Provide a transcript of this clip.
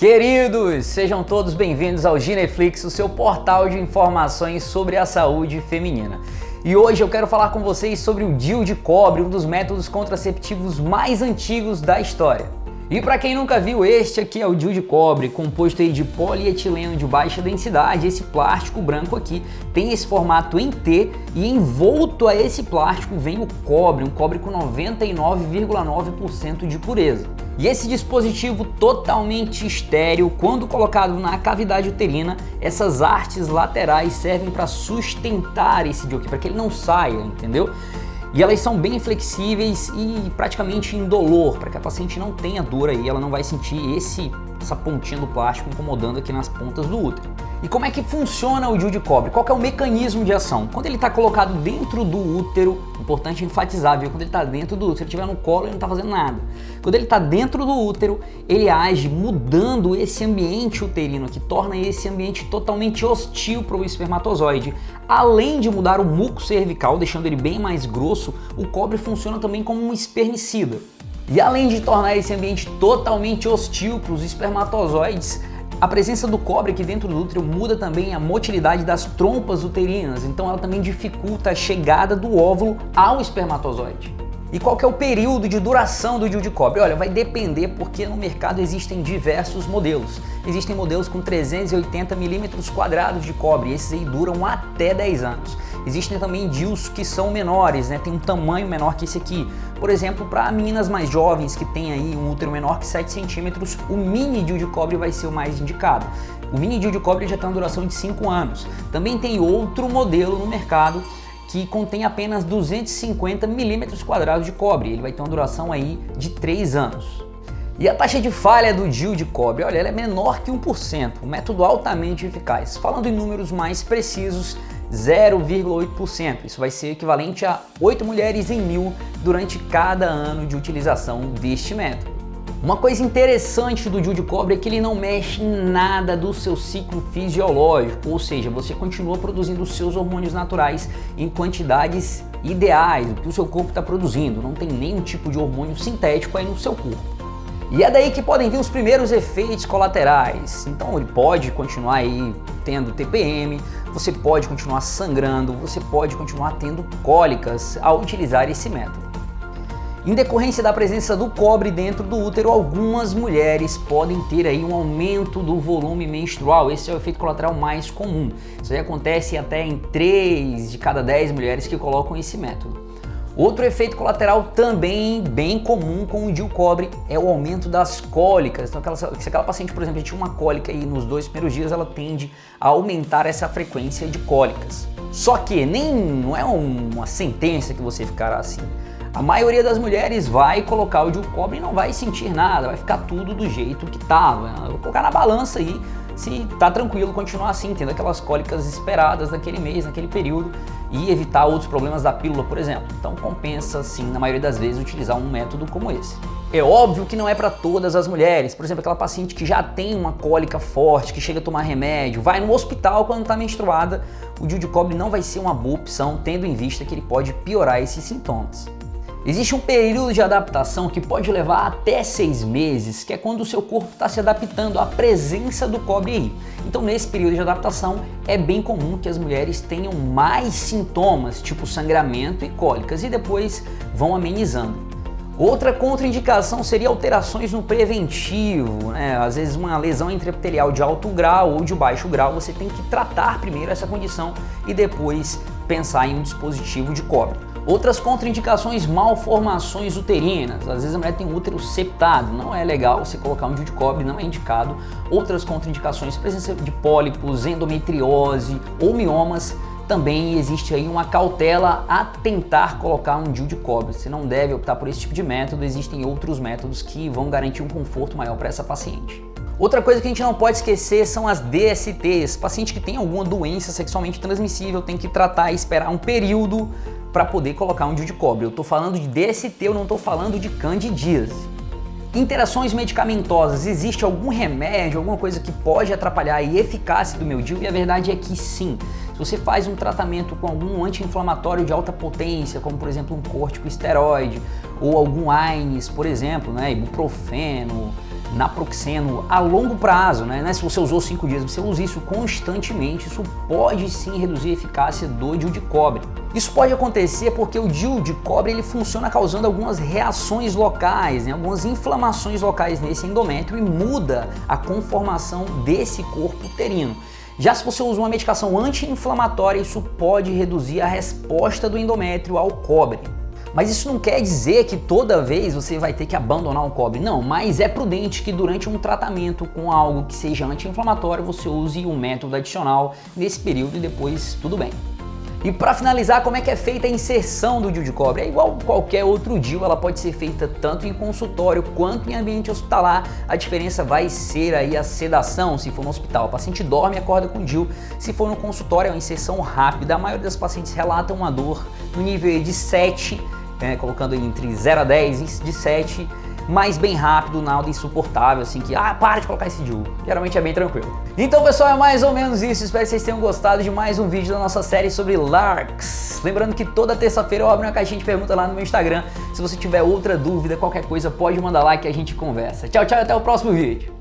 Queridos, sejam todos bem-vindos ao Gineflix, o seu portal de informações sobre a saúde feminina. E hoje eu quero falar com vocês sobre o DIU de cobre, um dos métodos contraceptivos mais antigos da história. E para quem nunca viu, este aqui é o DIU de cobre, composto aí de polietileno de baixa densidade. Esse plástico branco aqui tem esse formato em T e envolto a esse plástico vem o cobre, um cobre com 99,9% de pureza. E esse dispositivo totalmente estéril, quando colocado na cavidade uterina, essas hastes laterais servem para sustentar esse DIU aqui, para que ele não saia, entendeu? E elas são bem flexíveis e praticamente indolor, para que a paciente não tenha dor aí, ela não vai sentir essa pontinha do plástico incomodando aqui nas pontas do útero. E como é que funciona o DIU de cobre? Qual que é o mecanismo de ação? Quando ele está colocado dentro do útero, importante enfatizar, viu? Quando ele está dentro do útero, se ele estiver no colo, ele não está fazendo nada. Quando ele está dentro do útero, ele age mudando esse ambiente uterino, que torna esse ambiente totalmente hostil para o espermatozoide. Além de mudar o muco cervical, deixando ele bem mais grosso, o cobre funciona também como um espermicida. E além de tornar esse ambiente totalmente hostil para os espermatozoides, a presença do cobre aqui dentro do útero muda também a motilidade das trompas uterinas, então ela também dificulta a chegada do óvulo ao espermatozoide. E qual que é o período de duração do DIU de cobre? Olha, vai depender porque no mercado existem diversos modelos. Existem modelos com 380 milímetros quadrados de cobre, esses aí duram até 10 anos. Existem também DIUs que são menores, né? Tem um tamanho menor que esse aqui. Por exemplo, para meninas mais jovens que têm aí um útero menor que 7 centímetros, o mini DIU de cobre vai ser o mais indicado. O mini DIU de cobre já tem uma duração de 5 anos. Também tem outro modelo no mercado que contém apenas 250 milímetros quadrados de cobre. Ele vai ter uma duração aí de 3 anos. E a taxa de falha do DIU de cobre, olha, ela é menor que 1%, um método altamente eficaz. Falando em números mais precisos, 0,8%. Isso vai ser equivalente a 8 mulheres em 1000 durante cada ano de utilização deste método. Uma coisa interessante do DIU de cobre é que ele não mexe em nada do seu ciclo fisiológico, ou seja, você continua produzindo os seus hormônios naturais em quantidades ideais, o que o seu corpo está produzindo, não tem nenhum tipo de hormônio sintético aí no seu corpo. E é daí que podem vir os primeiros efeitos colaterais. Então ele pode continuar aí tendo TPM, você pode continuar sangrando, você pode continuar tendo cólicas ao utilizar esse método. Em decorrência da presença do cobre dentro do útero, algumas mulheres podem ter aí um aumento do volume menstrual. Esse é o efeito colateral mais comum. Isso aí acontece até em 3 de cada 10 mulheres que colocam esse método. Outro efeito colateral também bem comum com o DIU cobre é o aumento das cólicas. Então, se aquela paciente, por exemplo, já tinha uma cólica aí nos 2 primeiros dias, ela tende a aumentar essa frequência de cólicas. Só que não é uma sentença que você ficará assim. A maioria das mulheres vai colocar o DIU cobre e não vai sentir nada, vai ficar tudo do jeito que estava. Vou colocar na balança aí se tá tranquilo continuar assim, tendo aquelas cólicas esperadas naquele mês, naquele período, e evitar outros problemas da pílula, por exemplo. Então compensa sim, na maioria das vezes, utilizar um método como esse. É óbvio que não é para todas as mulheres. Por exemplo, aquela paciente que já tem uma cólica forte, que chega a tomar remédio, vai no hospital quando está menstruada, o DIU de cobre não vai ser uma boa opção, tendo em vista que ele pode piorar esses sintomas. Existe um período de adaptação que pode levar até 6 meses, que é quando o seu corpo está se adaptando à presença do cobre aí. Então, nesse período de adaptação, é bem comum que as mulheres tenham mais sintomas, tipo sangramento e cólicas, e depois vão amenizando. Outra contraindicação seria alterações no preventivo, né? Às vezes uma lesão intraepitelial de alto grau ou de baixo grau, você tem que tratar primeiro essa condição e depois pensar em um dispositivo de cobre. Outras contraindicações, malformações uterinas. Às vezes a mulher tem um útero septado, não é legal você colocar um DIU de cobre, não é indicado. Outras contraindicações, presença de pólipos, endometriose ou miomas. Também existe aí uma cautela a tentar colocar um DIU de cobre. Você não deve optar por esse tipo de método, existem outros métodos que vão garantir um conforto maior para essa paciente. Outra coisa que a gente não pode esquecer são as DSTs. Paciente que tem alguma doença sexualmente transmissível tem que tratar e esperar um período para poder colocar um DIU de cobre. Eu estou falando de DST, eu não estou falando de candidíase. Interações medicamentosas, existe algum remédio, alguma coisa que pode atrapalhar a eficácia do meu DIU? E a verdade é que sim. Se você faz um tratamento com algum anti-inflamatório de alta potência, como por exemplo um corticosteroide ou algum AINES, por exemplo, né, ibuprofeno, naproxeno a longo prazo, né? Se você usou 5 dias, você usa isso constantemente, isso pode sim reduzir a eficácia do DIU de cobre. Isso pode acontecer porque o DIU de cobre ele funciona causando algumas reações locais, né? Algumas inflamações locais nesse endométrio e muda a conformação desse corpo uterino. Já se você usa uma medicação anti-inflamatória, isso pode reduzir a resposta do endométrio ao cobre. Mas isso não quer dizer que toda vez você vai ter que abandonar o cobre, não, mas é prudente que durante um tratamento com algo que seja anti-inflamatório você use um método adicional nesse período e depois tudo bem. E para finalizar, como é que é feita a inserção do DIU de cobre? É igual qualquer outro DIU, ela pode ser feita tanto em consultório quanto em ambiente hospitalar. A diferença vai ser aí a sedação, se for no hospital. O paciente dorme e acorda com DIU. Se for no consultório, é uma inserção rápida. A maioria das pacientes relatam uma dor no nível de 7, colocando entre 0 a 10, de 7, mas bem rápido, nada insuportável, assim que, para de colocar esse DIU. Geralmente é bem tranquilo. Então, pessoal, é mais ou menos isso. Espero que vocês tenham gostado de mais um vídeo da nossa série sobre LARCs. Lembrando que toda terça-feira eu abro uma caixinha de perguntas lá no meu Instagram. Se você tiver outra dúvida, qualquer coisa, pode mandar lá que a gente conversa. Tchau, tchau e até o próximo vídeo.